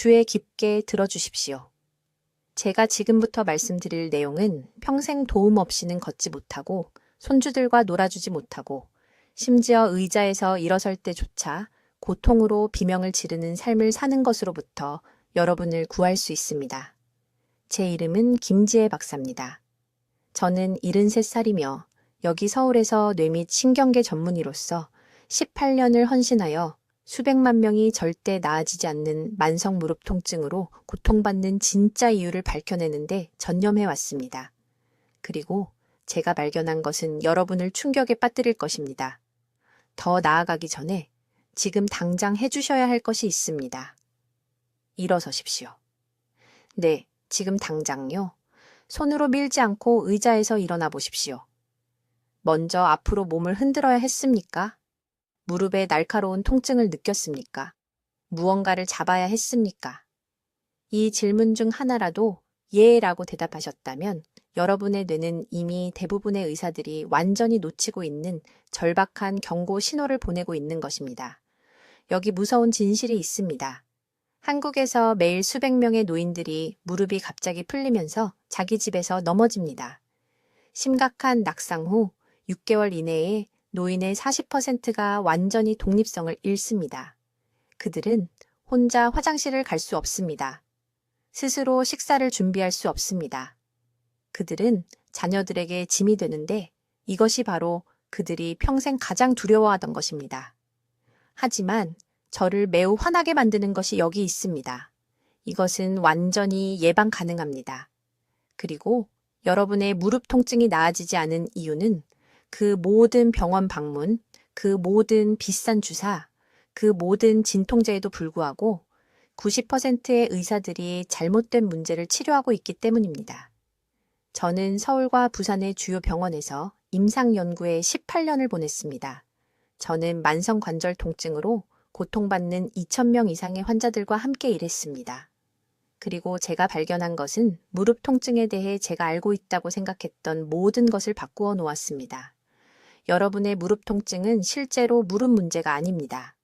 주의 깊게 들어주십시오. 제가 지금부터 말씀드릴 내용은 평생 도움 없이는 걷지 못하고 손주들과 놀아주지 못하고 심지어 의자에서 일어설 때조차 고통으로 비명을 지르는 삶을 사는 것으로부터 여러분을 구할 수 있습니다. 제 이름은 김지혜 박사입니다. 저는 73살이며 여기 서울에서 뇌 및 신경계 전문의로서 18년을 헌신하여 수백만 명이 절대 나아지지 않는 만성 무릎 통증으로 고통받는 진짜 이유를 밝혀내는데 전념해 왔습니다. 그리고 제가 발견한 것은 여러분을 충격에 빠뜨릴 것입니다. 더 나아가기 전에 지금 당장 해주셔야 할 것이 있습니다. 일어서십시오. 네, 지금 당장요. 손으로 밀지 않고 의자에서 일어나 보십시오. 먼저 앞으로 몸을 흔들어야 했습니까? 무릎에 날카로운 통증을 느꼈습니까? 무언가를 잡아야 했습니까? 이 질문 중 하나라도 예라고 대답하셨다면 여러분의 뇌는 이미 대부분의 의사들이 완전히 놓치고 있는 절박한 경고 신호를 보내고 있는 것입니다. 여기 무서운 진실이 있습니다. 한국에서 매일 수백 명의 노인들이 무릎이 갑자기 풀리면서 자기 집에서 넘어집니다. 심각한 낙상 후 6개월 이내에 노인의 40%가 완전히 독립성을 잃습니다. 그들은 혼자 화장실을 갈 수 없습니다. 스스로 식사를 준비할 수 없습니다. 그들은 자녀들에게 짐이 되는데 이것이 바로 그들이 평생 가장 두려워하던 것입니다. 하지만 저를 매우 화나게 만드는 것이 여기 있습니다. 이것은 완전히 예방 가능합니다. 그리고 여러분의 무릎 통증이 나아지지 않은 이유는 그 모든 병원 방문, 그 모든 비싼 주사, 그 모든 진통제에도 불구하고 90%의 의사들이 잘못된 문제를 치료하고 있기 때문입니다. 저는 서울과 부산의 주요 병원에서 임상연구에 18년을 보냈습니다. 저는 만성관절 통증으로 고통받는 2,000명 이상의 환자들과 함께 일했습니다. 그리고 제가 발견한 것은 무릎 통증에 대해 제가 알고 있다고 생각했던 모든 것을 바꾸어 놓았습니다. 여러분의 무릎 통증은 실제로 무릎 문제가 아닙니다.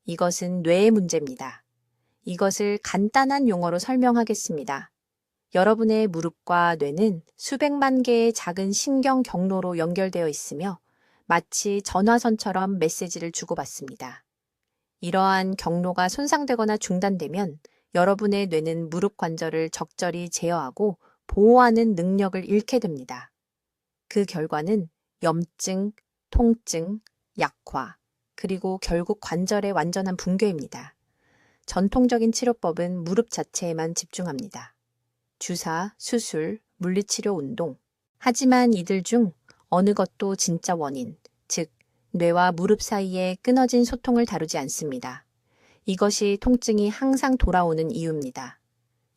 이것은 뇌의 문제입니다. 이것을 간단한 용어로 설명하겠습니다. 여러분의 무릎과 뇌는 수백만 개의 작은 신경 경로로 연결되어 있으며 마치 전화선처럼 메시지를 주고받습니다. 이러한 경로가 손상되거나 중단되면 여러분의 뇌는 무릎 관절을 적절히 제어하고 보호하는 능력을 잃게 됩니다. 그 결과는 염증, 통증, 약화, 그리고 결국 관절의 완전한 붕괴입니다. 전통적인 치료법은 무릎 자체에만 집중합니다. 주사, 수술, 물리치료, 운동. 하지만 이들 중 어느 것도 진짜 원인, 즉 뇌와 무릎 사이의 끊어진 소통을 다루지 않습니다. 이것이 통증이 항상 돌아오는 이유입니다.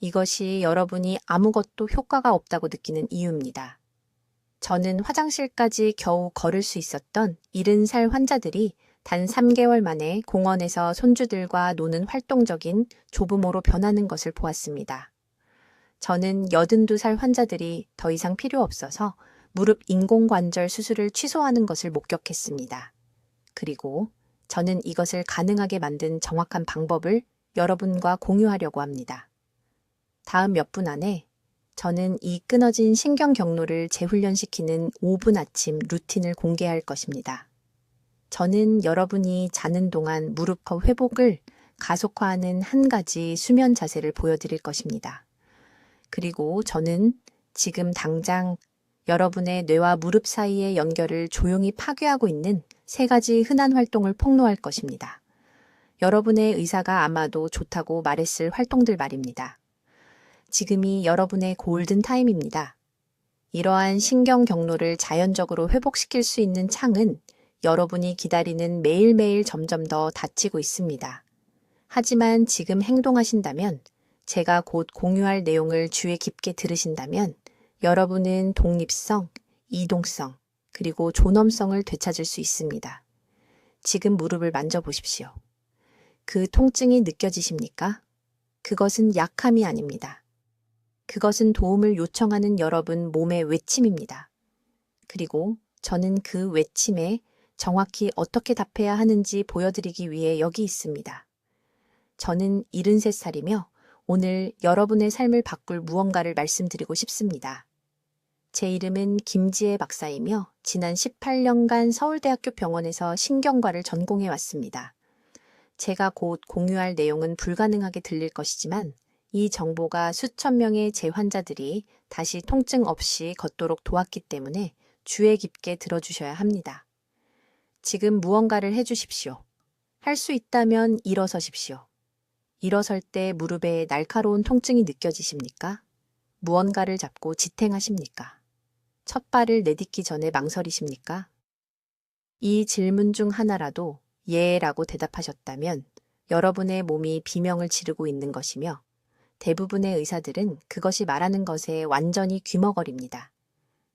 이것이 여러분이 아무것도 효과가 없다고 느끼는 이유입니다. 저는 화장실까지 겨우 걸을 수 있었던 70살 환자들이 단 3개월 만에 공원에서 손주들과 노는 활동적인 조부모로 변하는 것을 보았습니다. 저는 82살 환자들이 더 이상 필요 없어서 무릎 인공관절 수술을 취소하는 것을 목격했습니다. 그리고 저는 이것을 가능하게 만든 정확한 방법을 여러분과 공유하려고 합니다. 다음 몇 분 안에 저는 이 끊어진 신경 경로를 재훈련시키는 5분 아침 루틴을 공개할 것입니다. 저는 여러분이 자는 동안 무릎 회복을 가속화하는 한 가지 수면 자세를 보여드릴 것입니다. 그리고 저는 지금 당장 여러분의 뇌와 무릎 사이의 연결을 조용히 파괴하고 있는 3가지 흔한 활동을 폭로할 것입니다. 여러분의 의사가 아마도 좋다고 말했을 활동들 말입니다. 지금이 여러분의 골든 타임입니다. 이러한 신경 경로를 자연적으로 회복시킬 수 있는 창은 여러분이 기다리는 매일매일 점점 더 닫히고 있습니다. 하지만 지금 행동하신다면, 제가 곧 공유할 내용을 주의 깊게 들으신다면 여러분은 독립성, 이동성, 그리고 존엄성을 되찾을 수 있습니다. 지금 무릎을 만져보십시오. 그 통증이 느껴지십니까? 그것은 약함이 아닙니다. 그것은 도움을 요청하는 여러분 몸의 외침입니다. 그리고 저는 그 외침에 정확히 어떻게 답해야 하는지 보여드리기 위해 여기 있습니다. 저는 73살이며 오늘 여러분의 삶을 바꿀 무언가를 말씀드리고 싶습니다. 제 이름은 김지혜 박사이며 지난 18년간 서울대학교 병원에서 신경과를 전공해 왔습니다. 제가 곧 공유할 내용은 불가능하게 들릴 것이지만 이 정보가 수천 명의 제 환자들이 다시 통증 없이 걷도록 도왔기 때문에 주의 깊게 들어주셔야 합니다. 지금 무언가를 해주십시오. 할 수 있다면 일어서십시오. 일어설 때 무릎에 날카로운 통증이 느껴지십니까? 무언가를 잡고 지탱하십니까? 첫 발을 내딛기 전에 망설이십니까? 이 질문 중 하나라도 예라고 대답하셨다면 여러분의 몸이 비명을 지르고 있는 것이며 대부분의 의사들은 그것이 말하는 것에 완전히 귀머거립니다.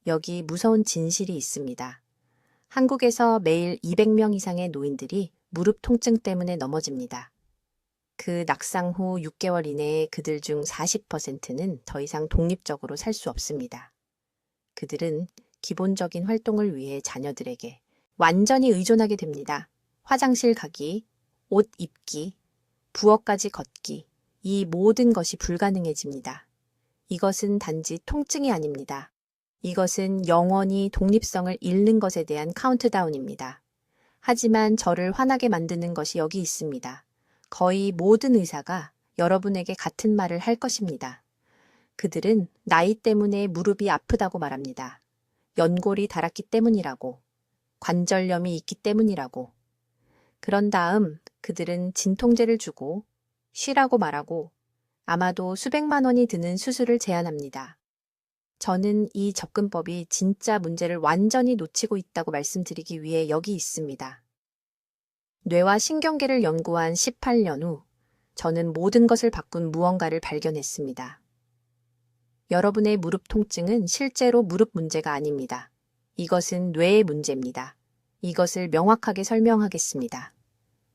여기 무서운 진실이 있습니다. 한국에서 매일 200명 이상의 노인들이 무릎 통증 때문에 넘어집니다. 그 낙상 후 6개월 이내에 그들 중 40%는 더 이상 독립적으로 살 수 없습니다. 그들은 기본적인 활동을 위해 자녀들에게 완전히 의존하게 됩니다. 화장실 가기, 옷 입기, 부엌까지 걷기, 이 모든 것이 불가능해집니다. 이것은 단지 통증이 아닙니다. 이것은 영원히 독립성을 잃는 것에 대한 카운트다운입니다. 하지만 저를 화나게 만드는 것이 여기 있습니다. 거의 모든 의사가 여러분에게 같은 말을 할 것입니다. 그들은 나이 때문에 무릎이 아프다고 말합니다. 연골이 닳았기 때문이라고, 관절염이 있기 때문이라고. 그런 다음 그들은 진통제를 주고 쉬라고 말하고 아마도 수백만 원이 드는 수술을 제안합니다. 저는 이 접근법이 진짜 문제를 완전히 놓치고 있다고 말씀드리기 위해 여기 있습니다. 뇌와 신경계를 연구한 18년 후 저는 모든 것을 바꾼 무언가를 발견했습니다. 여러분의 무릎 통증은 실제로 무릎 문제가 아닙니다. 이것은 뇌의 문제입니다. 이것을 명확하게 설명하겠습니다.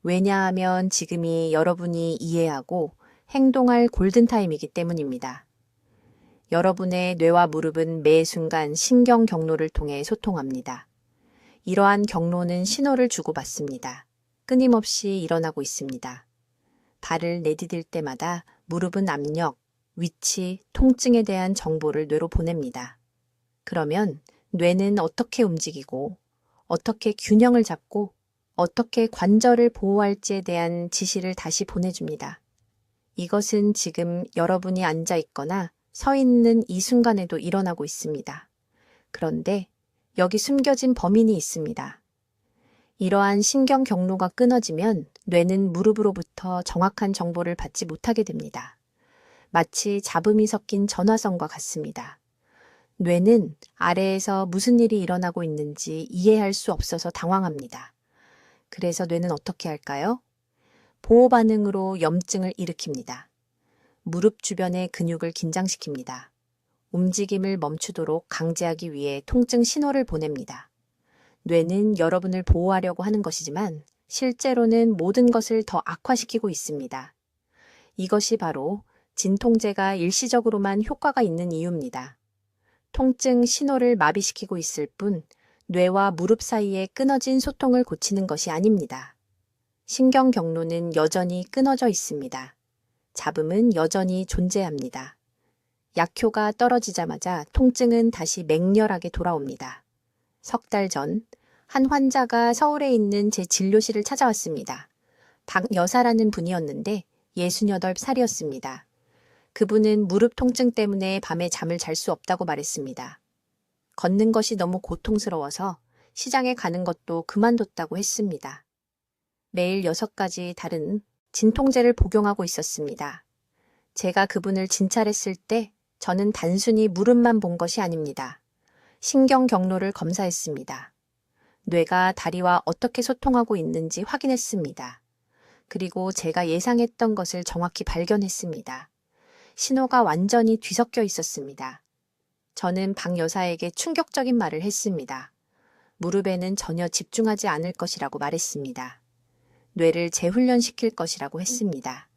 왜냐하면 지금이 여러분이 이해하고 행동할 골든타임이기 때문입니다. 여러분의 뇌와 무릎은 매 순간 신경 경로를 통해 소통합니다. 이러한 경로는 신호를 주고받습니다. 끊임없이 일어나고 있습니다. 발을 내디딜 때마다 무릎은 압력, 위치, 통증에 대한 정보를 뇌로 보냅니다. 그러면 뇌는 어떻게 움직이고, 어떻게 균형을 잡고, 어떻게 관절을 보호할지에 대한 지시를 다시 보내줍니다. 이것은 지금 여러분이 앉아 있거나 서 있는 이 순간에도 일어나고 있습니다. 그런데 여기 숨겨진 범인이 있습니다. 이러한 신경 경로가 끊어지면 뇌는 무릎으로부터 정확한 정보를 받지 못하게 됩니다. 마치 잡음이 섞인 전화선과 같습니다. 뇌는 아래에서 무슨 일이 일어나고 있는지 이해할 수 없어서 당황합니다. 그래서 뇌는 어떻게 할까요? 보호 반응으로 염증을 일으킵니다. 무릎 주변의 근육을 긴장시킵니다. 움직임을 멈추도록 강제하기 위해 통증 신호를 보냅니다. 뇌는 여러분을 보호하려고 하는 것이지만 실제로는 모든 것을 더 악화시키고 있습니다. 이것이 바로 진통제가 일시적으로만 효과가 있는 이유입니다. 통증 신호를 마비시키고 있을 뿐 뇌와 무릎 사이에 끊어진 소통을 고치는 것이 아닙니다. 신경 경로는 여전히 끊어져 있습니다. 잡음은 여전히 존재합니다. 약효가 떨어지자마자 통증은 다시 맹렬하게 돌아옵니다. 석 달 전, 한 환자가 서울에 있는 제 진료실을 찾아왔습니다. 박여사라는 분이었는데 68살이었습니다. 그분은 무릎 통증 때문에 밤에 잠을 잘 수 없다고 말했습니다. 걷는 것이 너무 고통스러워서 시장에 가는 것도 그만뒀다고 했습니다. 매일 6가지 다른 진통제를 복용하고 있었습니다. 제가 그분을 진찰했을 때 저는 단순히 무릎만 본 것이 아닙니다. 신경 경로를 검사했습니다. 뇌가 다리와 어떻게 소통하고 있는지 확인했습니다. 그리고 제가 예상했던 것을 정확히 발견했습니다. 신호가 완전히 뒤섞여 있었습니다. 저는 박 여사에게 충격적인 말을 했습니다. 무릎에는 전혀 집중하지 않을 것이라고 말했습니다. 뇌를 재훈련시킬 것이라고 했습니다.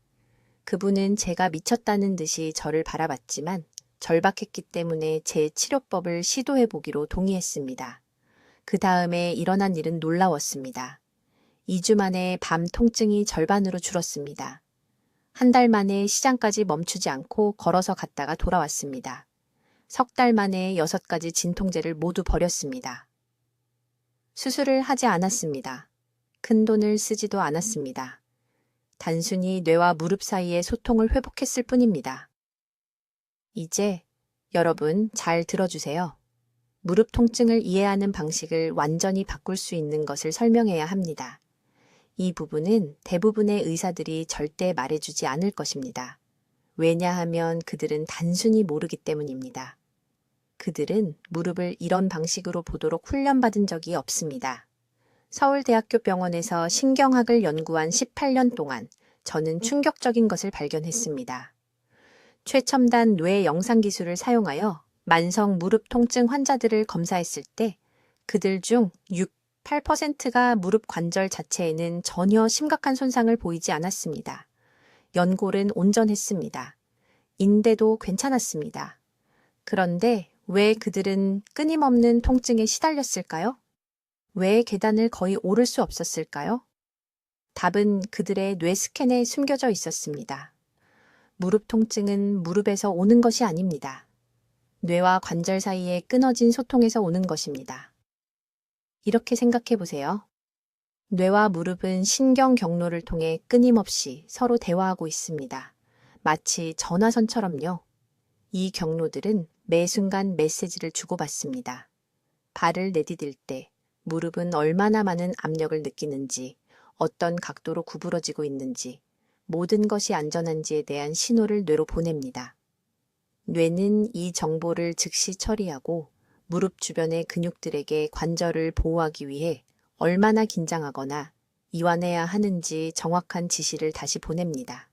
그분은 제가 미쳤다는 듯이 저를 바라봤지만 절박했기 때문에 제 치료법을 시도해보기로 동의했습니다. 그 다음에 일어난 일은 놀라웠습니다. 2주 만에 밤 통증이 절반으로 줄었습니다. 한 달 만에 시장까지 멈추지 않고 걸어서 갔다가 돌아왔습니다. 석 달 만에 6가지 진통제를 모두 버렸습니다. 수술을 하지 않았습니다. 큰 돈을 쓰지도 않았습니다. 단순히 뇌와 무릎 사이의 소통을 회복했을 뿐입니다. 이제 여러분 잘 들어주세요. 무릎 통증을 이해하는 방식을 완전히 바꿀 수 있는 것을 설명해야 합니다. 이 부분은 대부분의 의사들이 절대 말해주지 않을 것입니다. 왜냐하면 그들은 단순히 모르기 때문입니다. 그들은 무릎을 이런 방식으로 보도록 훈련받은 적이 없습니다. 서울대학교 병원에서 신경학을 연구한 18년 동안 저는 충격적인 것을 발견했습니다. 최첨단 뇌 영상 기술을 사용하여 만성 무릎 통증 환자들을 검사했을 때 그들 중 8%가 무릎 관절 자체에는 전혀 심각한 손상을 보이지 않았습니다. 연골은 온전했습니다. 인대도 괜찮았습니다. 그런데 왜 그들은 끊임없는 통증에 시달렸을까요? 왜 계단을 거의 오를 수 없었을까요? 답은 그들의 뇌 스캔에 숨겨져 있었습니다. 무릎 통증은 무릎에서 오는 것이 아닙니다. 뇌와 관절 사이에 끊어진 소통에서 오는 것입니다. 이렇게 생각해 보세요. 뇌와 무릎은 신경 경로를 통해 끊임없이 서로 대화하고 있습니다. 마치 전화선처럼요. 이 경로들은 매 순간 메시지를 주고받습니다. 발을 내디딜 때 무릎은 얼마나 많은 압력을 느끼는지, 어떤 각도로 구부러지고 있는지, 모든 것이 안전한지에 대한 신호를 뇌로 보냅니다. 뇌는 이 정보를 즉시 처리하고 무릎 주변의 근육들에게 관절을 보호하기 위해 얼마나 긴장하거나 이완해야 하는지 정확한 지시를 다시 보냅니다.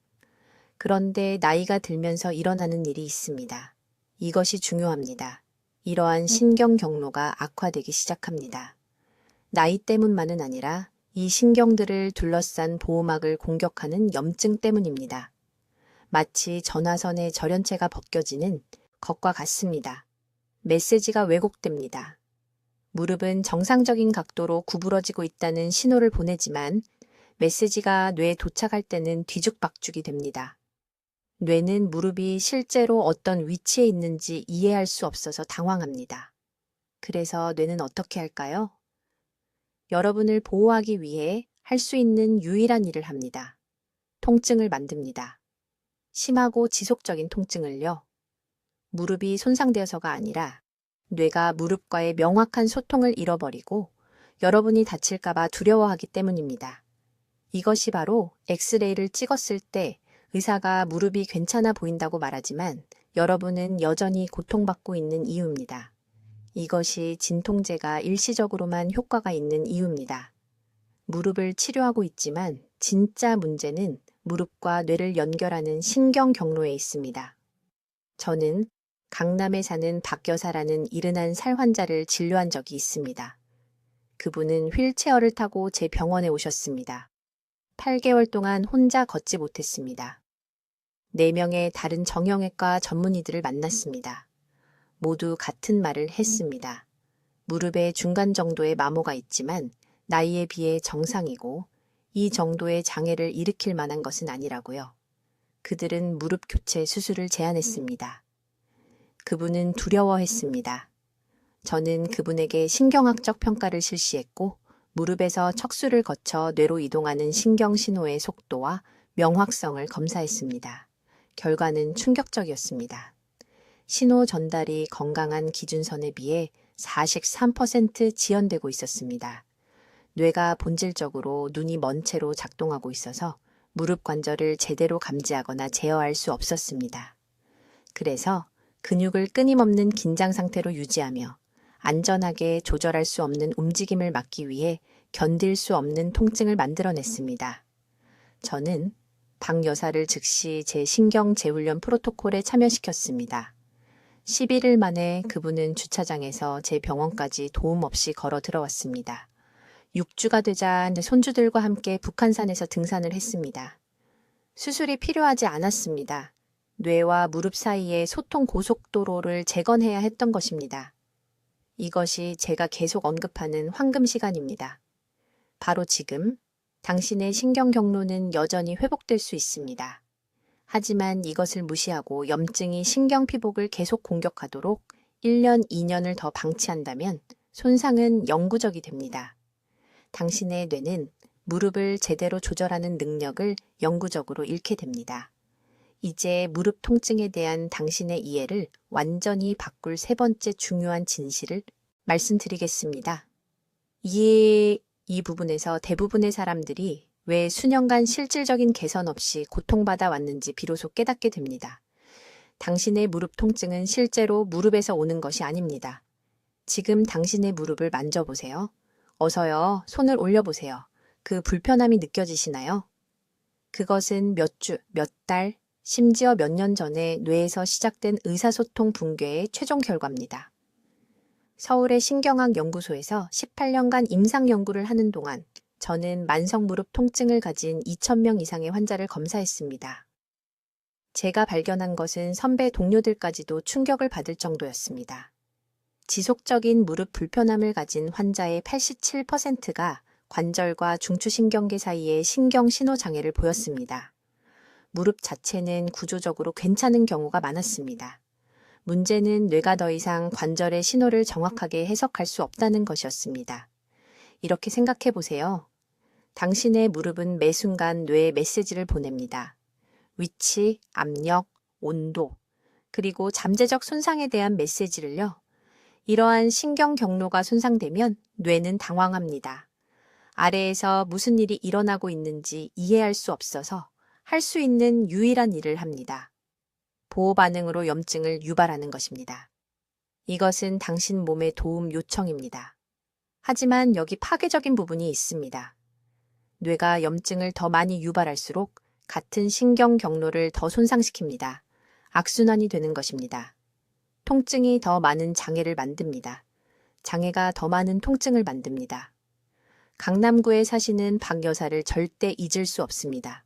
그런데 나이가 들면서 일어나는 일이 있습니다. 이것이 중요합니다. 이러한 신경 경로가 악화되기 시작합니다. 나이 때문만은 아니라 이 신경들을 둘러싼 보호막을 공격하는 염증 때문입니다. 마치 전화선의 절연체가 벗겨지는 것과 같습니다. 메시지가 왜곡됩니다. 무릎은 정상적인 각도로 구부러지고 있다는 신호를 보내지만 메시지가 뇌에 도착할 때는 뒤죽박죽이 됩니다. 뇌는 무릎이 실제로 어떤 위치에 있는지 이해할 수 없어서 당황합니다. 그래서 뇌는 어떻게 할까요? 여러분을 보호하기 위해 할 수 있는 유일한 일을 합니다. 통증을 만듭니다. 심하고 지속적인 통증을요. 무릎이 손상되어서가 아니라 뇌가 무릎과의 명확한 소통을 잃어버리고 여러분이 다칠까봐 두려워하기 때문입니다. 이것이 바로 엑스레이를 찍었을 때 의사가 무릎이 괜찮아 보인다고 말하지만 여러분은 여전히 고통받고 있는 이유입니다. 이것이 진통제가 일시적으로만 효과가 있는 이유입니다. 무릎을 치료하고 있지만 진짜 문제는 무릎과 뇌를 연결하는 신경 경로에 있습니다. 저는 강남에 사는 박 여사라는 71살 환자를 진료한 적이 있습니다. 그분은 휠체어를 타고 제 병원에 오셨습니다. 8개월 동안 혼자 걷지 못했습니다. 4명의 다른 정형외과 전문의들을 만났습니다. 모두 같은 말을 했습니다. 무릎에 중간 정도의 마모가 있지만 나이에 비해 정상이고 이 정도의 장애를 일으킬 만한 것은 아니라고요. 그들은 무릎 교체 수술을 제안했습니다. 그분은 두려워했습니다. 저는 그분에게 신경학적 평가를 실시했고 무릎에서 척수를 거쳐 뇌로 이동하는 신경 신호의 속도와 명확성을 검사했습니다. 결과는 충격적이었습니다. 신호 전달이 건강한 기준선에 비해 43% 지연되고 있었습니다. 뇌가 본질적으로 눈이 먼 채로 작동하고 있어서 무릎 관절을 제대로 감지하거나 제어할 수 없었습니다. 그래서 근육을 끊임없는 긴장 상태로 유지하며 안전하게 조절할 수 없는 움직임을 막기 위해 견딜 수 없는 통증을 만들어냈습니다. 저는 박 여사를 즉시 제 신경 재훈련 프로토콜에 참여시켰습니다. 11일 만에 그분은 주차장에서 제 병원까지 도움 없이 걸어 들어왔습니다. 6주가 되자 손주들과 함께 북한산에서 등산을 했습니다. 수술이 필요하지 않았습니다. 뇌와 무릎 사이의 소통 고속도로를 재건해야 했던 것입니다. 이것이 제가 계속 언급하는 황금 시간입니다. 바로 지금 당신의 신경 경로는 여전히 회복될 수 있습니다. 하지만 이것을 무시하고 염증이 신경피복을 계속 공격하도록 1년, 2년을 더 방치한다면 손상은 영구적이 됩니다. 당신의 뇌는 무릎을 제대로 조절하는 능력을 영구적으로 잃게 됩니다. 이제 무릎 통증에 대한 당신의 이해를 완전히 바꿀 세 번째 중요한 진실을 말씀드리겠습니다. 이 부분에서 대부분의 사람들이 왜 수년간 실질적인 개선 없이 고통받아 왔는지 비로소 깨닫게 됩니다. 당신의 무릎 통증은 실제로 무릎에서 오는 것이 아닙니다. 지금 당신의 무릎을 만져보세요. 어서요, 손을 올려보세요. 그 불편함이 느껴지시나요? 그것은 몇 주, 몇 달, 심지어 몇 년 전에 뇌에서 시작된 의사소통 붕괴의 최종 결과입니다. 서울의 신경학 연구소에서 18년간 임상 연구를 하는 동안 저는 만성 무릎 통증을 가진 2,000명 이상의 환자를 검사했습니다. 제가 발견한 것은 선배 동료들까지도 충격을 받을 정도였습니다. 지속적인 무릎 불편함을 가진 환자의 87%가 관절과 중추신경계 사이에 신경 신호 장애를 보였습니다. 무릎 자체는 구조적으로 괜찮은 경우가 많았습니다. 문제는 뇌가 더 이상 관절의 신호를 정확하게 해석할 수 없다는 것이었습니다. 이렇게 생각해 보세요. 당신의 무릎은 매 순간 뇌에 메시지를 보냅니다. 위치, 압력, 온도, 그리고 잠재적 손상에 대한 메시지를요. 이러한 신경 경로가 손상되면 뇌는 당황합니다. 아래에서 무슨 일이 일어나고 있는지 이해할 수 없어서 할 수 있는 유일한 일을 합니다. 보호 반응으로 염증을 유발하는 것입니다. 이것은 당신 몸의 도움 요청입니다. 하지만 여기 파괴적인 부분이 있습니다. 뇌가 염증을 더 많이 유발할수록 같은 신경 경로를 더 손상시킵니다. 악순환이 되는 것입니다. 통증이 더 많은 장애를 만듭니다. 장애가 더 많은 통증을 만듭니다. 강남구에 사시는 박 여사를 절대 잊을 수 없습니다.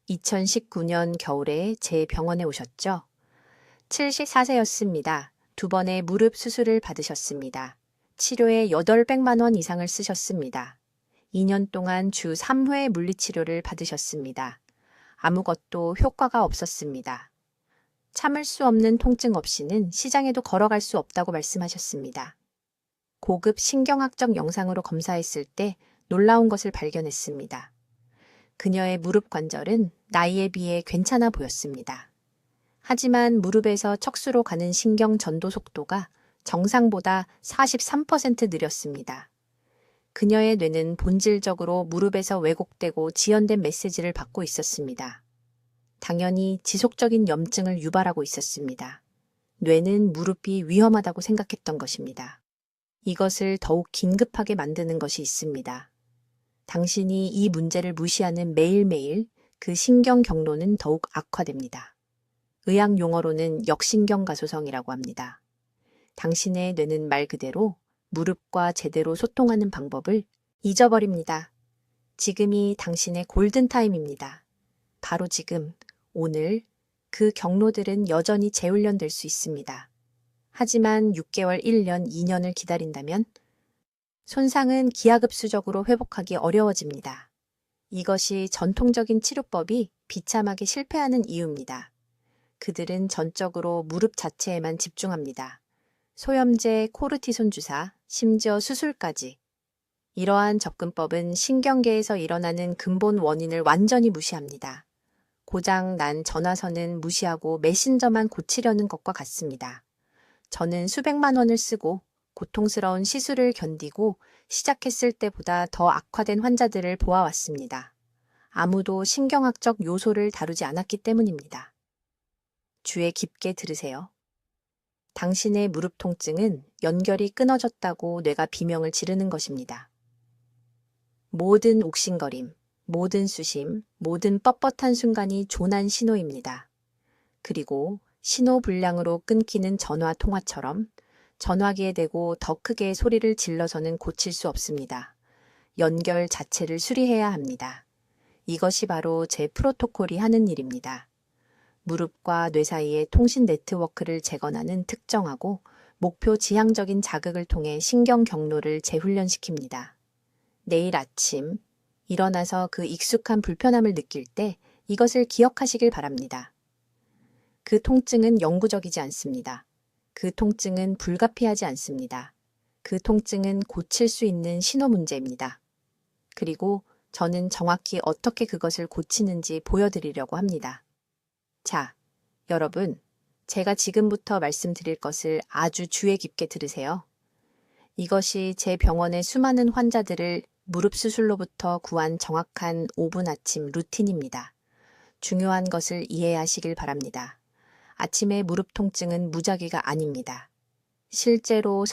2019년 겨울에 제 병원에 오셨죠? 74세였습니다. 2번의 무릎 수술을 받으셨습니다. 치료에 800만 원 이상을 쓰셨습니다. 2년 동안 주 3회 물리치료를 받으셨습니다. 아무것도 효과가 없었습니다. 참을 수 없는 통증 없이는 시장에도 걸어갈 수 없다고 말씀하셨습니다. 고급 신경학적 영상으로 검사했을 때 놀라운 것을 발견했습니다. 그녀의 무릎 관절은 나이에 비해 괜찮아 보였습니다. 하지만 무릎에서 척수로 가는 신경 전도 속도가 정상보다 43% 느렸습니다. 그녀의 뇌는 본질적으로 무릎에서 왜곡되고 지연된 메시지를 받고 있었습니다. 당연히 지속적인 염증을 유발하고 있었습니다. 뇌는 무릎이 위험하다고 생각했던 것입니다. 이것을 더욱 긴급하게 만드는 것이 있습니다. 당신이 이 문제를 무시하는 매일매일 그 신경 경로는 더욱 악화됩니다. 의학 용어로는 역신경가소성이라고 합니다. 당신의 뇌는 말 그대로 무릎과 제대로 소통하는 방법을 잊어버립니다. 지금이 당신의 골든타임입니다. 바로 지금, 오늘 그 경로들은 여전히 재훈련될 수 있습니다. 하지만 6개월, 1년, 2년을 기다린다면 손상은 기하급수적으로 회복하기 어려워집니다. 이것이 전통적인 치료법이 비참하게 실패하는 이유입니다. 그들은 전적으로 무릎 자체에만 집중합니다. 소염제, 코르티손 주사, 심지어 수술까지. 이러한 접근법은 신경계에서 일어나는 근본 원인을 완전히 무시합니다. 고장 난 전화선은 무시하고 메신저만 고치려는 것과 같습니다. 저는 수백만 원을 쓰고 고통스러운 시술을 견디고 시작했을 때보다 더 악화된 환자들을 보아왔습니다. 아무도 신경학적 요소를 다루지 않았기 때문입니다. 주의 깊게 들으세요. 당신의 무릎 통증은 연결이 끊어졌다고 뇌가 비명을 지르는 것입니다. 모든 옥신거림, 모든 수심, 모든 뻣뻣한 순간이 조난 신호입니다. 그리고 신호 불량으로 끊기는 전화 통화처럼 전화기에 대고 더 크게 소리를 질러서는 고칠 수 없습니다. 연결 자체를 수리해야 합니다. 이것이 바로 제 프로토콜이 하는 일입니다. 무릎과 뇌 사이의 통신 네트워크를 재건하는 특정하고 목표 지향적인 자극을 통해 신경 경로를 재훈련시킵니다. 내일 아침 일어나서 그 익숙한 불편함을 느낄 때 이것을 기억하시길 바랍니다. 그 통증은 영구적이지 않습니다. 그 통증은 불가피하지 않습니다. 그 통증은 고칠 수 있는 신호 문제입니다. 그리고 저는 정확히 어떻게 그것을 고치는지 보여드리려고 합니다. 자, 여러분, 제가 지금부터 말씀드릴 것을 아주 주의 깊게 들으세요. 이것이 제 병원의 수많은 환자들을 무릎 수술로부터 구한 정확한 5분 아침 루틴입니다. 중요한 것을 이해하시길 바랍니다. 아침의 무릎 통증은 무작위가 아닙니다. 실제로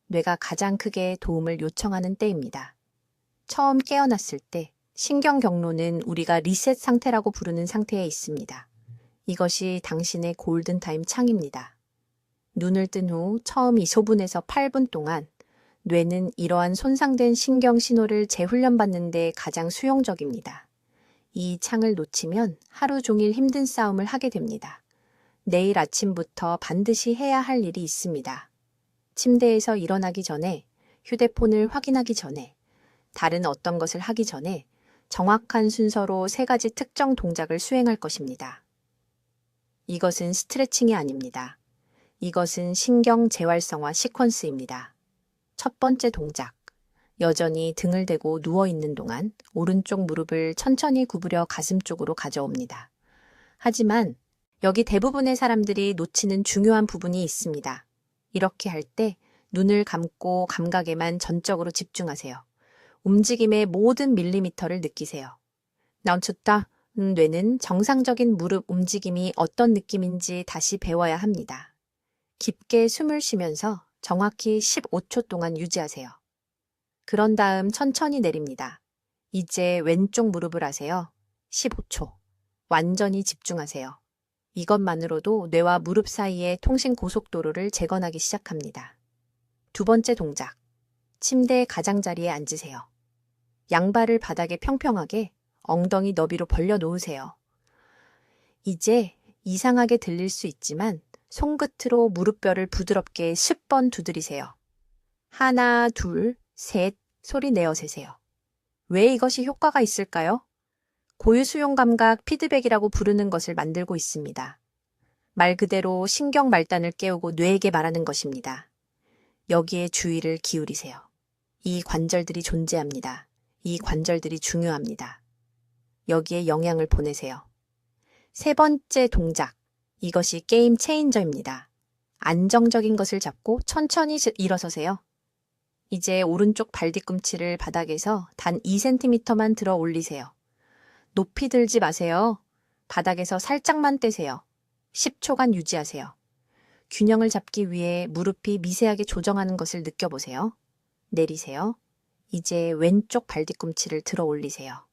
뇌가 가장 크게 도움을 요청하는 때입니다. 처음 깨어났을 때 신경 경로는 우리가 리셋 상태라고 부르는 상태에 있습니다. 이것이 당신의 골든타임 창입니다. 눈을 뜬 후 처음 2분에서 8분 동안 뇌는 이러한 손상된 신경 신호를 재훈련받는 데 가장 수용적입니다. 이 창을 놓치면 하루 종일 힘든 싸움을 하게 됩니다. 내일 아침부터 반드시 해야 할 일이 있습니다. 침대에서 일어나기 전에, 휴대폰을 확인하기 전에, 다른 어떤 것을 하기 전에 정확한 순서로 3가지 특정 동작을 수행할 것입니다. 이것은 스트레칭이 아닙니다. 이것은 신경 재활성화 시퀀스입니다. 첫 번째 동작. 여전히 등을 대고 누워있는 동안 오른쪽 무릎을 천천히 구부려 가슴 쪽으로 가져옵니다. 하지만 여기 대부분의 사람들이 놓치는 중요한 부분이 있습니다. 이렇게 할 때 눈을 감고 감각에만 전적으로 집중하세요. 움직임의 모든 밀리미터를 느끼세요. 나온쳤다. 뇌는 정상적인 무릎 움직임이 어떤 느낌인지 다시 배워야 합니다. 깊게 숨을 쉬면서 정확히 15초 동안 유지하세요. 그런 다음 천천히 내립니다. 이제 왼쪽 무릎을 하세요. 15초. 완전히 집중하세요. 이것만으로도 뇌와 무릎 사이의 통신 고속도로를 재건하기 시작합니다. 두 번째 동작. 침대 가장자리에 앉으세요. 양발을 바닥에 평평하게 엉덩이 너비로 벌려 놓으세요. 이제 이상하게 들릴 수 있지만 손끝으로 무릎뼈를 부드럽게 10번 두드리세요. 하나, 둘, 셋 소리 내어 세세요. 왜 이것이 효과가 있을까요? 고유수용 감각 피드백이라고 부르는 것을 만들고 있습니다. 말 그대로 신경 말단을 깨우고 뇌에게 말하는 것입니다. 여기에 주의를 기울이세요. 이 관절들이 존재합니다. 이 관절들이 중요합니다. 여기에 영향을 보내세요. 세 번째 동작. 이것이 게임 체인저입니다. 안정적인 것을 잡고 천천히 일어서세요. 이제 오른쪽 발 뒤꿈치를 바닥에서 단 2cm만 들어 올리세요. 높이 들지 마세요. 바닥에서 살짝만 떼세요. 10초간 유지하세요. 균형을 잡기 위해 무릎이 미세하게 조정하는 것을 느껴보세요. 내리세요. 이제 왼쪽 발 뒤꿈치를 들어 올리세요.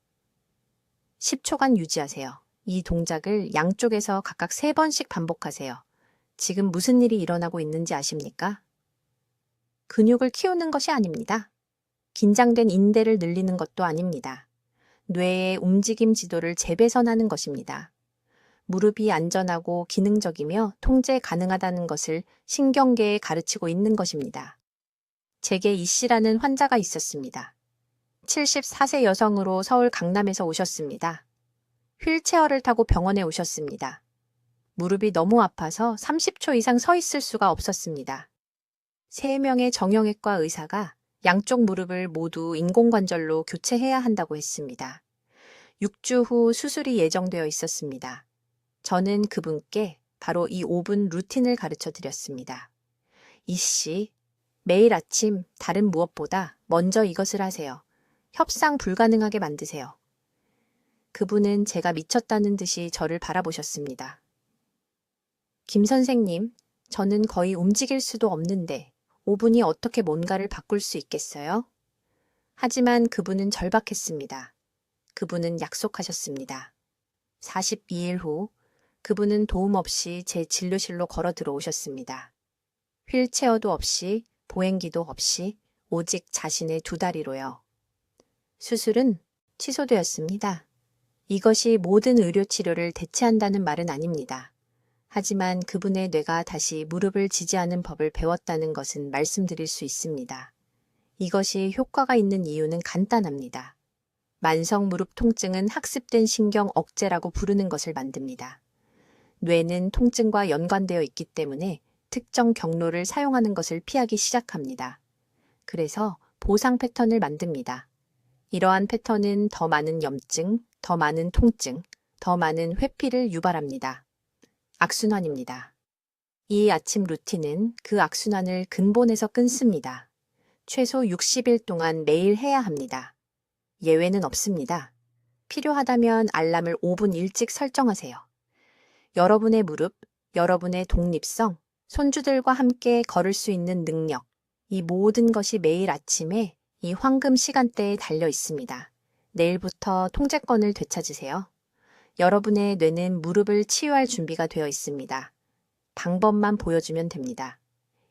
10초간 유지하세요. 이 동작을 양쪽에서 각각 3번씩 반복하세요. 지금 무슨 일이 일어나고 있는지 아십니까? 근육을 키우는 것이 아닙니다. 긴장된 인대를 늘리는 것도 아닙니다. 뇌의 움직임 지도를 재배선하는 것입니다. 무릎이 안전하고 기능적이며 통제 가능하다는 것을 신경계에 가르치고 있는 것입니다. 제게 이 씨라는 환자가 있었습니다. 74세 여성으로 서울 강남에서 오셨습니다. 휠체어를 타고 병원에 오셨습니다. 무릎이 너무 아파서 30초 이상 서 있을 수가 없었습니다. 3명의 정형외과 의사가 양쪽 무릎을 모두 인공관절로 교체해야 한다고 했습니다. 6주 후 수술이 예정되어 있었습니다. 저는 그분께 바로 이 5분 루틴을 가르쳐 드렸습니다. 이 씨, 매일 아침 다른 무엇보다 먼저 이것을 하세요. 협상 불가능하게 만드세요. 그분은 제가 미쳤다는 듯이 저를 바라보셨습니다. 김 선생님, 저는 거의 움직일 수도 없는데 5분이 어떻게 뭔가를 바꿀 수 있겠어요? 하지만 그분은 절박했습니다. 그분은 약속하셨습니다. 42일 후 그분은 도움 없이 제 진료실로 걸어 들어오셨습니다. 휠체어도 없이 보행기도 없이 오직 자신의 2다리로요. 수술은 취소되었습니다. 이것이 모든 의료치료를 대체한다는 말은 아닙니다. 하지만 그분의 뇌가 다시 무릎을 지지하는 법을 배웠다는 것은 말씀드릴 수 있습니다. 이것이 효과가 있는 이유는 간단합니다. 만성 무릎 통증은 학습된 신경 억제라고 부르는 것을 만듭니다. 뇌는 통증과 연관되어 있기 때문에 특정 경로를 사용하는 것을 피하기 시작합니다. 그래서 보상 패턴을 만듭니다. 이러한 패턴은 더 많은 염증, 더 많은 통증, 더 많은 회피를 유발합니다. 악순환입니다. 이 아침 루틴은 그 악순환을 근본에서 끊습니다. 최소 60일 동안 매일 해야 합니다. 예외는 없습니다. 필요하다면 알람을 5분 일찍 설정하세요. 여러분의 무릎, 여러분의 독립성, 손주들과 함께 걸을 수 있는 능력, 이 모든 것이 매일 아침에 이 황금 시간대에 달려 있습니다. 내일부터 통제권을 되찾으세요. 여러분의 뇌는 무릎을 치유할 준비가 되어 있습니다. 방법만 보여주면 됩니다.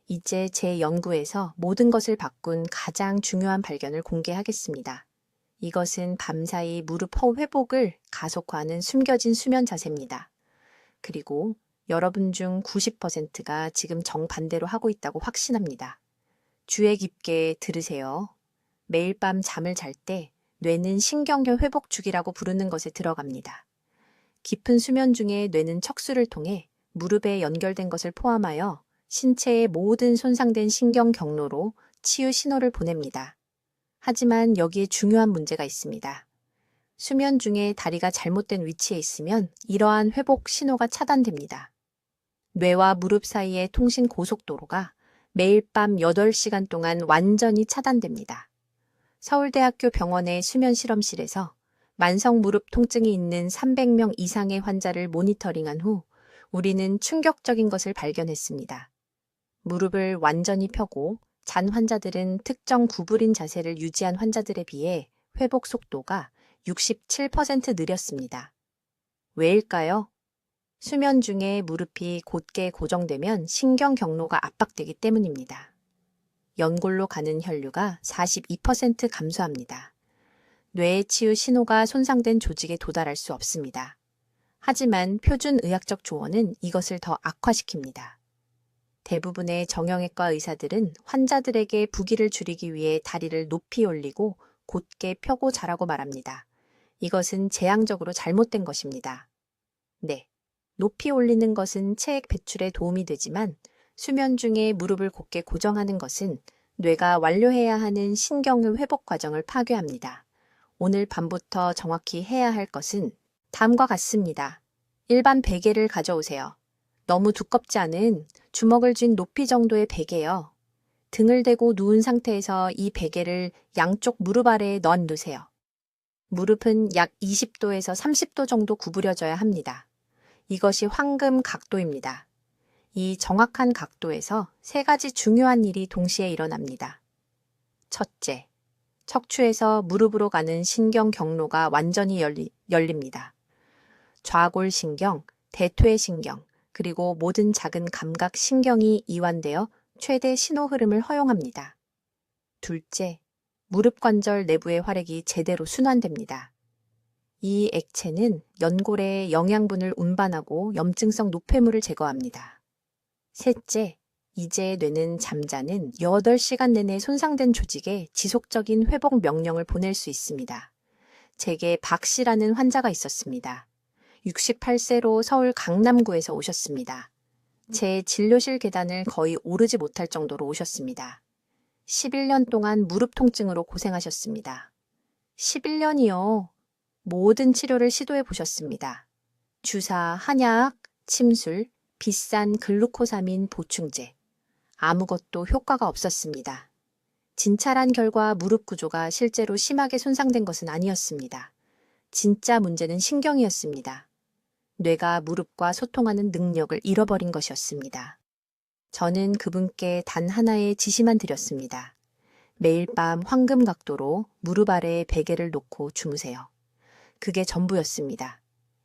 이제 제 연구에서 모든 것을 바꾼 가장 중요한 발견을 공개하겠습니다. 이것은 밤사이 무릎 허 회복을 가속화하는 숨겨진 수면 자세입니다. 그리고 여러분 중 90%가 지금 정반대로 하고 있다고 확신합니다. 주의 깊게 들으세요. 매일 밤 잠을 잘 때 뇌는 신경계 회복 주기라고 부르는 것에 들어갑니다. 깊은 수면 중에 뇌는 척수를 통해 무릎에 연결된 것을 포함하여 신체의 모든 손상된 신경 경로로 치유 신호를 보냅니다. 하지만 여기에 중요한 문제가 있습니다. 수면 중에 다리가 잘못된 위치에 있으면 이러한 회복 신호가 차단됩니다. 뇌와 무릎 사이의 통신 고속도로가 매일 밤 8시간 동안 완전히 차단됩니다. 서울대학교 병원의 수면 실험실에서 만성 무릎 통증이 있는 300명 이상의 환자를 모니터링한 후 우리는 충격적인 것을 발견했습니다. 무릎을 완전히 펴고 잔 환자들은 특정 구부린 자세를 유지한 환자들에 비해 회복 속도가 67% 느렸습니다. 왜일까요? 수면 중에 무릎이 곧게 고정되면 신경 경로가 압박되기 때문입니다. 연골로 가는 혈류가 42% 감소합니다. 뇌의 치유 신호가 손상된 조직에 도달할 수 없습니다. 하지만 표준 의학적 조언은 이것을 더 악화시킵니다. 대부분의 정형외과 의사들은 환자들에게 부기를 줄이기 위해 다리를 높이 올리고 곧게 펴고 자라고 말합니다. 이것은 재앙적으로 잘못된 것입니다. 네, 높이 올리는 것은 체액 배출에 도움이 되지만 수면 중에 무릎을 곧게 고정하는 것은 뇌가 완료해야 하는 신경의 회복 과정을 파괴합니다. 오늘 밤부터 정확히 해야 할 것은 다음과 같습니다. 일반 베개를 가져오세요. 너무 두껍지 않은 주먹을 쥔 높이 정도의 베개요. 등을 대고 누운 상태에서 이 베개를 양쪽 무릎 아래에 넣어 놓으세요. 무릎은 약 20도에서 30도 정도 구부려져야 합니다. 이것이 황금 각도입니다. 이 정확한 각도에서 3가지 중요한 일이 동시에 일어납니다. 첫째, 척추에서 무릎으로 가는 신경 경로가 완전히 열립니다. 좌골신경, 대퇴신경, 그리고 모든 작은 감각 신경이 이완되어 최대 신호 흐름을 허용합니다. 둘째, 무릎 관절 내부의 활액이 제대로 순환됩니다. 이 액체는 연골의 영양분을 운반하고 염증성 노폐물을 제거합니다. 셋째, 이제 뇌는 잠자는 8시간 내내 손상된 조직에 지속적인 회복 명령을 보낼 수 있습니다. 제게 박 씨라는 환자가 있었습니다. 68세로 서울 강남구에서 오셨습니다. 제 진료실 계단을 거의 오르지 못할 정도로 오셨습니다. 11년 동안 무릎 통증으로 고생하셨습니다. 11년이요. 모든 치료를 시도해 보셨습니다. 주사, 한약, 침술, 비싼 글루코사민 보충제. 아무것도 효과가 없었습니다. 진찰한 결과 무릎 구조가 실제로 심하게 손상된 것은 아니었습니다. 진짜 문제는 신경이었습니다. 뇌가 무릎과 소통하는 능력을 잃어버린 것이었습니다. 저는 그분께 단 하나의 지시만 드렸습니다. 매일 밤 황금 각도로 무릎 아래에 베개를 놓고 주무세요. 그게 전부였습니다.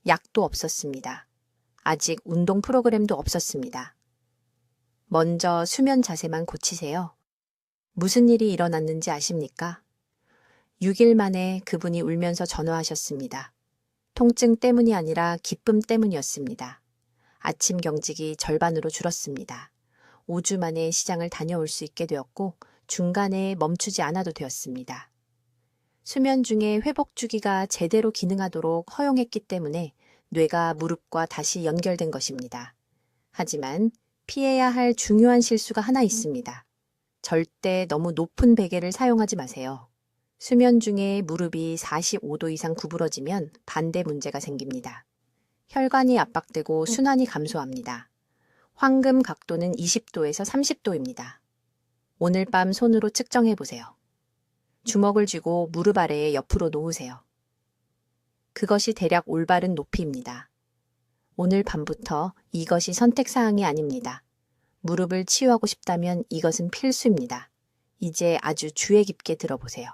약도 없었습니다. 아직 운동 프로그램도 없었습니다. 먼저 수면 자세만 고치세요. 무슨 일이 일어났는지 아십니까? 6일 만에 그분이 울면서 전화하셨습니다. 통증 때문이 아니라 기쁨 때문이었습니다. 아침 경직이 절반으로 줄었습니다. 5주 만에 시장을 다녀올 수 있게 되었고 중간에 멈추지 않아도 되었습니다. 수면 중에 회복 주기가 제대로 기능하도록 허용했기 때문에 뇌가 무릎과 다시 연결된 것입니다. 하지만 피해야 할 중요한 실수가 하나 있습니다. 절대 너무 높은 베개를 사용하지 마세요. 수면 중에 무릎이 45도 이상 구부러지면 반대 문제가 생깁니다. 혈관이 압박되고 순환이 감소합니다. 황금 각도는 20도에서 30도입니다. 오늘 밤 손으로 측정해 보세요. 주먹을 쥐고 무릎 아래에 옆으로 놓으세요. 그것이 대략 올바른 높이입니다. 오늘 밤부터 이것이 선택사항이 아닙니다. 무릎을 치유하고 싶다면 이것은 필수입니다. 이제 아주 주의 깊게 들어보세요.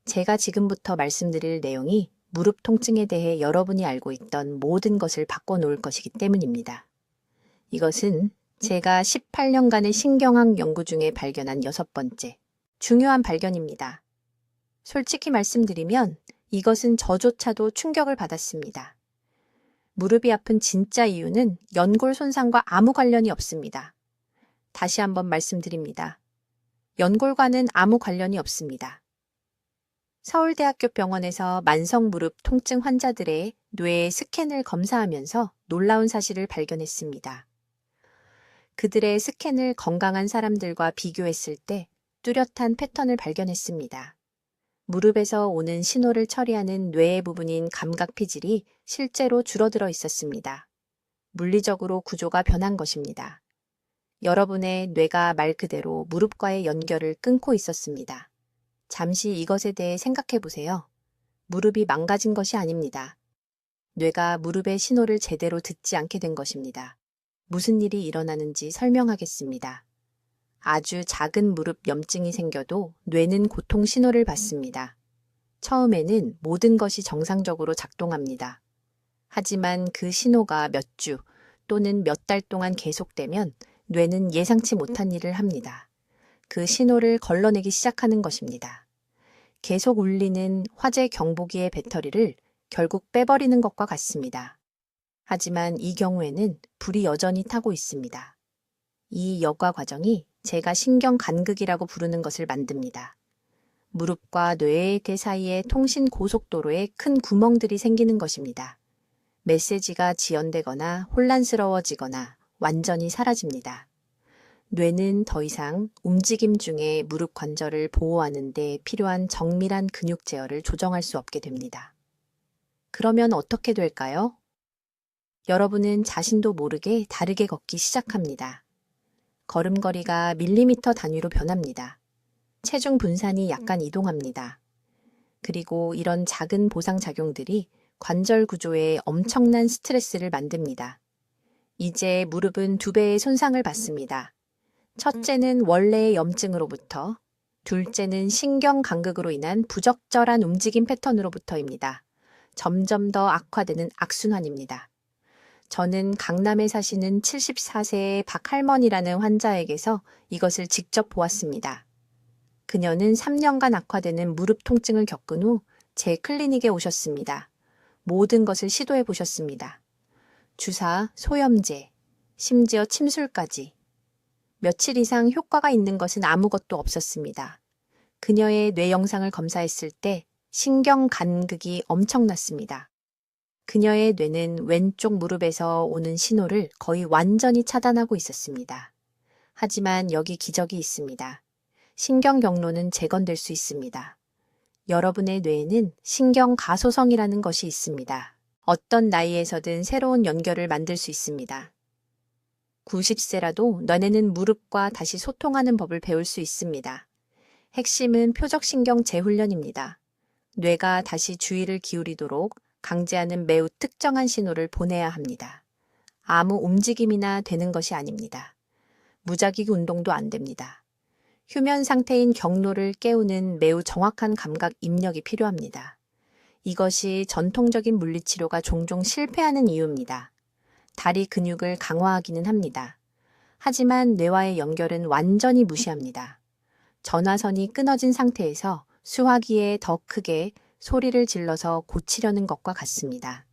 제가 지금부터 말씀드릴 내용이 무릎 통증에 대해 여러분이 알고 있던 모든 것을 바꿔놓을 것이기 때문입니다. 이것은 제가 18년간의 신경학 연구 중에 발견한 6번째 중요한 발견입니다. 솔직히 말씀드리면 이것은 저조차도 충격을 받았습니다. 무릎이 아픈 진짜 이유는 연골 손상과 아무 관련이 없습니다. 다시 한번 말씀드립니다. 연골과는 아무 관련이 없습니다. 서울대학교 병원에서 만성 무릎 통증 환자들의 뇌 스캔을 검사하면서 놀라운 사실을 발견했습니다. 그들의 스캔을 건강한 사람들과 비교했을 때 뚜렷한 패턴을 발견했습니다. 무릎에서 오는 신호를 처리하는 뇌의 부분인 감각 피질이 실제로 줄어들어 있었습니다. 물리적으로 구조가 변한 것입니다. 여러분의 뇌가 말 그대로 무릎과의 연결을 끊고 있었습니다. 잠시 이것에 대해 생각해 보세요. 무릎이 망가진 것이 아닙니다. 뇌가 무릎의 신호를 제대로 듣지 않게 된 것입니다. 무슨 일이 일어나는지 설명하겠습니다. 아주 작은 무릎 염증이 생겨도 뇌는 고통 신호를 받습니다. 처음에는 모든 것이 정상적으로 작동합니다. 하지만 그 신호가 몇 주 또는 몇 달 동안 계속되면 뇌는 예상치 못한 일을 합니다. 그 신호를 걸러내기 시작하는 것입니다. 계속 울리는 화재 경보기의 배터리를 결국 빼버리는 것과 같습니다. 하지만 이 경우에는 불이 여전히 타고 있습니다. 이 여과 과정이 제가 신경 간극이라고 부르는 것을 만듭니다. 무릎과 뇌의 그 사이에 통신 고속도로에 큰 구멍들이 생기는 것입니다. 메시지가 지연되거나 혼란스러워지거나 완전히 사라집니다. 뇌는 더 이상 움직임 중에 무릎 관절을 보호하는 데 필요한 정밀한 근육 제어를 조정할 수 없게 됩니다. 그러면 어떻게 될까요? 여러분은 자신도 모르게 다르게 걷기 시작합니다. 걸음걸이가 밀리미터 단위로 변합니다. 체중 분산이 약간 이동합니다. 그리고 이런 작은 보상작용들이 관절 구조에 엄청난 스트레스를 만듭니다. 이제 무릎은 2배의 손상을 받습니다. 첫째는 원래의 염증으로부터, 둘째는 신경 간극으로 인한 부적절한 움직임 패턴으로부터입니다. 점점 더 악화되는 악순환입니다. 저는 강남에 사시는 74세의 박할머니라는 환자에게서 이것을 직접 보았습니다. 그녀는 3년간 악화되는 무릎 통증을 겪은 후 제 클리닉에 오셨습니다. 모든 것을 시도해 보셨습니다. 주사, 소염제, 심지어 침술까지. 며칠 이상 효과가 있는 것은 아무것도 없었습니다. 그녀의 뇌 영상을 검사했을 때 신경 간극이 엄청났습니다. 그녀의 뇌는 왼쪽 무릎에서 오는 신호를 거의 완전히 차단하고 있었습니다. 하지만 여기 기적이 있습니다. 신경 경로는 재건될 수 있습니다. 여러분의 뇌에는 신경 가소성이라는 것이 있습니다. 어떤 나이에서든 새로운 연결을 만들 수 있습니다. 90세라도 너네는 무릎과 다시 소통하는 법을 배울 수 있습니다. 핵심은 표적신경 재훈련입니다. 뇌가 다시 주의를 기울이도록 강제하는 매우 특정한 신호를 보내야 합니다. 아무 움직임이나 되는 것이 아닙니다. 무작위 운동도 안 됩니다. 휴면 상태인 경로를 깨우는 매우 정확한 감각 입력이 필요합니다. 이것이 전통적인 물리치료가 종종 실패하는 이유입니다. 다리 근육을 강화하기는 합니다. 하지만 뇌와의 연결은 완전히 무시합니다. 전화선이 끊어진 상태에서 수화기에 더 크게 소리를 질러서 고치려는 것과 같습니다.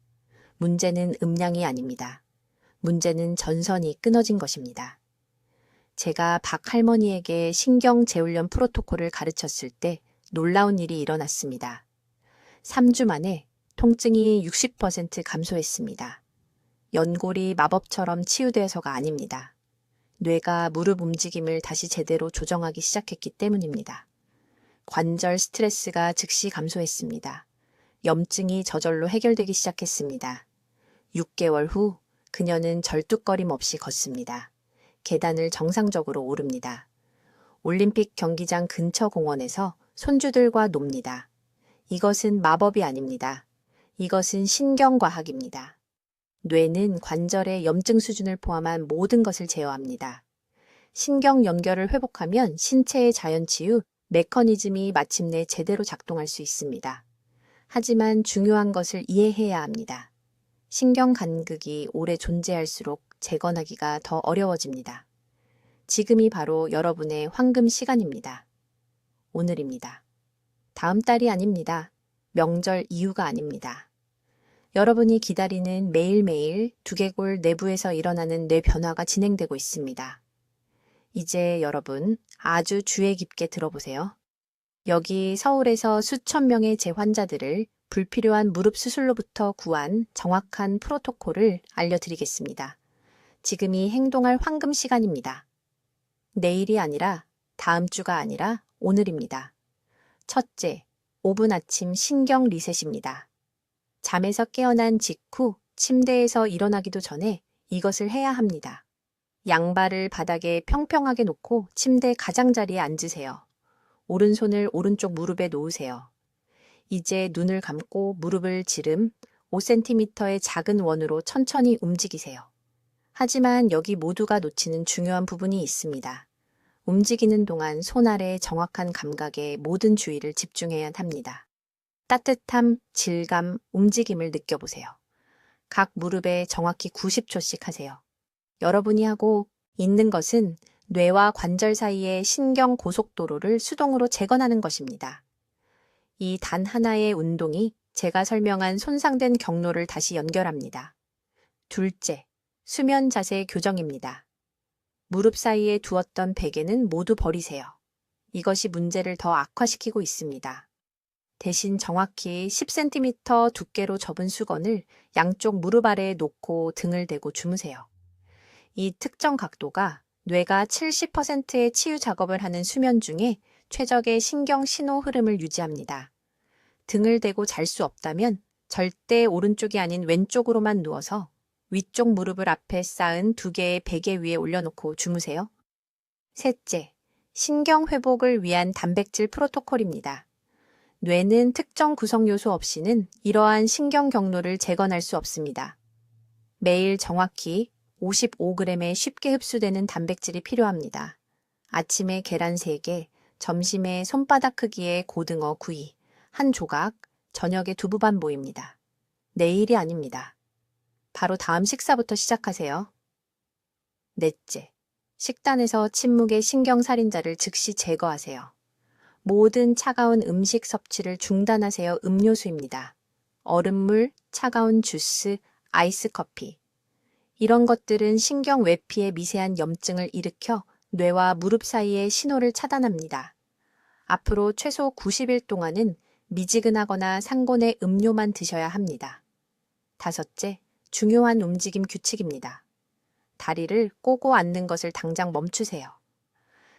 문제는 음량이 아닙니다. 문제는 전선이 끊어진 것입니다. 제가 박 할머니에게 신경 재훈련 프로토콜을 가르쳤을 때 놀라운 일이 일어났습니다. 3주 만에 통증이 60% 감소했습니다. 연골이 마법처럼 치유되어서가 아닙니다. 뇌가 무릎 움직임을 다시 제대로 조정하기 시작했기 때문입니다. 관절 스트레스가 즉시 감소했습니다. 염증이 저절로 해결되기 시작했습니다. 6개월 후 그녀는 절뚝거림 없이 걷습니다. 계단을 정상적으로 오릅니다. 올림픽 경기장 근처 공원에서 손주들과 놉니다. 이것은 마법이 아닙니다. 이것은 신경과학입니다. 뇌는 관절의 염증 수준을 포함한 모든 것을 제어합니다. 신경 연결을 회복하면 신체의 자연치유 메커니즘이 마침내 제대로 작동할 수 있습니다. 하지만 중요한 것을 이해해야 합니다. 신경 간극이 오래 존재할수록 재건하기가 더 어려워집니다. 지금이 바로 여러분의 황금 시간입니다. 오늘입니다. 다음 달이 아닙니다. 명절 이후가 아닙니다. 여러분이 기다리는 매일매일 두개골 내부에서 일어나는 뇌 변화가 진행되고 있습니다. 이제 여러분 아주 주의 깊게 들어보세요. 여기 서울에서 수천 명의 제 환자들을 불필요한 무릎 수술로부터 구한 정확한 프로토콜을 알려드리겠습니다. 지금이 행동할 황금 시간입니다. 내일이 아니라 다음 주가 아니라 오늘입니다. 첫째, 5분 아침 신경 리셋입니다. 잠에서 깨어난 직후 침대에서 일어나기도 전에 이것을 해야 합니다. 양발을 바닥에 평평하게 놓고 침대 가장자리에 앉으세요. 오른손을 오른쪽 무릎에 놓으세요. 이제 눈을 감고 무릎을 지름 5cm의 작은 원으로 천천히 움직이세요. 하지만 여기 모두가 놓치는 중요한 부분이 있습니다. 움직이는 동안 손 아래 정확한 감각에 모든 주의를 집중해야 합니다. 따뜻함, 질감, 움직임을 느껴보세요. 각 무릎에 정확히 90초씩 하세요. 여러분이 하고 있는 것은 뇌와 관절 사이의 신경 고속도로를 수동으로 재건하는 것입니다. 이 단 하나의 운동이 제가 설명한 손상된 경로를 다시 연결합니다. 둘째, 수면 자세 교정입니다. 무릎 사이에 두었던 베개는 모두 버리세요. 이것이 문제를 더 악화시키고 있습니다. 대신 정확히 10cm 두께로 접은 수건을 양쪽 무릎 아래에 놓고 등을 대고 주무세요. 이 특정 각도가 뇌가 70%의 치유 작업을 하는 수면 중에 최적의 신경 신호 흐름을 유지합니다. 등을 대고 잘 수 없다면 절대 오른쪽이 아닌 왼쪽으로만 누워서 위쪽 무릎을 앞에 쌓은 2개의 베개 위에 올려놓고 주무세요. 셋째, 신경 회복을 위한 단백질 프로토콜입니다. 뇌는 특정 구성 요소 없이는 이러한 신경 경로를 재건할 수 없습니다. 매일 정확히 55g의 쉽게 흡수되는 단백질이 필요합니다. 아침에 계란 3개, 점심에 손바닥 크기의 고등어 구이, 한 조각, 저녁에 두부반 모입니다. 내일이 아닙니다. 바로 다음 식사부터 시작하세요. 넷째, 식단에서 침묵의 신경살인자를 즉시 제거하세요. 모든 차가운 음식 섭취를 중단하세요. 음료수입니다. 얼음물, 차가운 주스, 아이스 커피. 이런 것들은 신경 외피의 미세한 염증을 일으켜 뇌와 무릎 사이의 신호를 차단합니다. 앞으로 최소 90일 동안은 미지근하거나 상곤의 음료만 드셔야 합니다. 다섯째, 중요한 움직임 규칙입니다. 다리를 꼬고 앉는 것을 당장 멈추세요.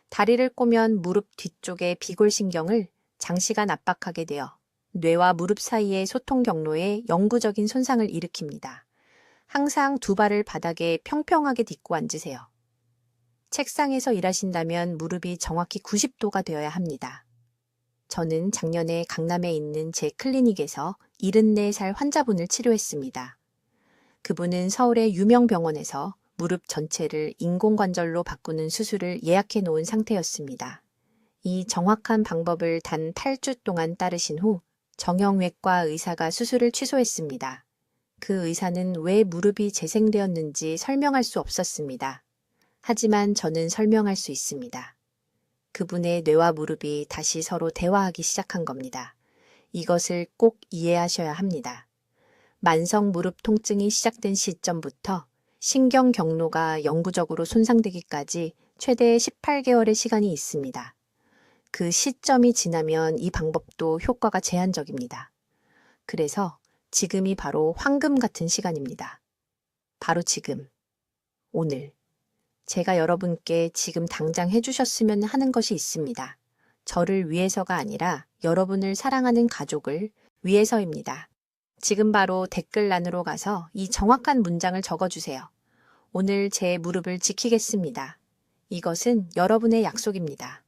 다리를 꼬면 무릎 뒤쪽의 비골신경을 장시간 압박하게 되어 뇌와 무릎 사이의 소통 경로에 영구적인 손상을 일으킵니다. 항상 2발을 바닥에 평평하게 딛고 앉으세요. 책상에서 일하신다면 무릎이 정확히 90도가 되어야 합니다. 저는 작년에 강남에 있는 제 클리닉에서 74살 환자분을 치료했습니다. 그분은 서울의 유명 병원에서 무릎 전체를 인공관절로 바꾸는 수술을 예약해 놓은 상태였습니다. 이 정확한 방법을 단 8주 동안 따르신 후 정형외과 의사가 수술을 취소했습니다. 그 의사는 왜 무릎이 재생되었는지 설명할 수 없었습니다. 하지만 저는 설명할 수 있습니다. 그분의 뇌와 무릎이 다시 서로 대화하기 시작한 겁니다. 이것을 꼭 이해하셔야 합니다. 만성 무릎 통증이 시작된 시점부터 신경 경로가 영구적으로 손상되기까지 최대 18개월의 시간이 있습니다. 그 시점이 지나면 이 방법도 효과가 제한적입니다. 그래서 지금이 바로 황금 같은 시간입니다. 바로 지금, 오늘. 제가 여러분께 지금 당장 해주셨으면 하는 것이 있습니다. 저를 위해서가 아니라 여러분을 사랑하는 가족을 위해서입니다. 지금 바로 댓글란으로 가서 이 정확한 문장을 적어주세요. 오늘 제 무릎을 지키겠습니다. 이것은 여러분의 약속입니다.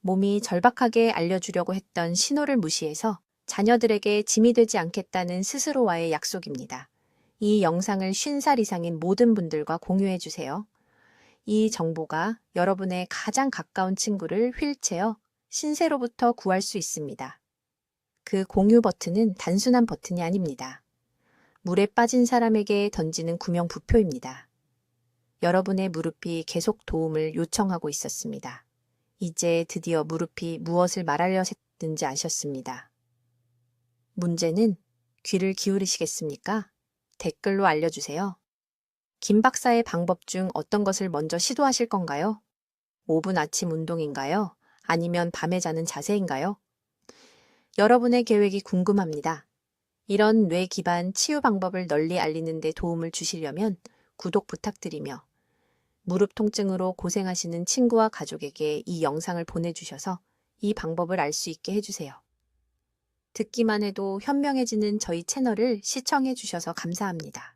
몸이 절박하게 알려주려고 했던 신호를 무시해서 자녀들에게 짐이 되지 않겠다는 스스로와의 약속입니다. 이 영상을 50살 이상인 모든 분들과 공유해 주세요. 이 정보가 여러분의 가장 가까운 친구를 휠체어, 신세로부터 구할 수 있습니다. 그 공유 버튼은 단순한 버튼이 아닙니다. 물에 빠진 사람에게 던지는 구명부표입니다. 여러분의 무릎이 계속 도움을 요청하고 있었습니다. 이제 드디어 무릎이 무엇을 말하려 했는지 아셨습니다. 문제는 귀를 기울이시겠습니까? 댓글로 알려주세요. 김 박사의 방법 중 어떤 것을 먼저 시도하실 건가요? 5분 아침 운동인가요? 아니면 밤에 자는 자세인가요? 여러분의 계획이 궁금합니다. 이런 뇌 기반 치유 방법을 널리 알리는 데 도움을 주시려면 구독 부탁드리며 무릎 통증으로 고생하시는 친구와 가족에게 이 영상을 보내주셔서 이 방법을 알 수 있게 해주세요. 듣기만 해도 현명해지는 저희 채널을 시청해 주셔서 감사합니다.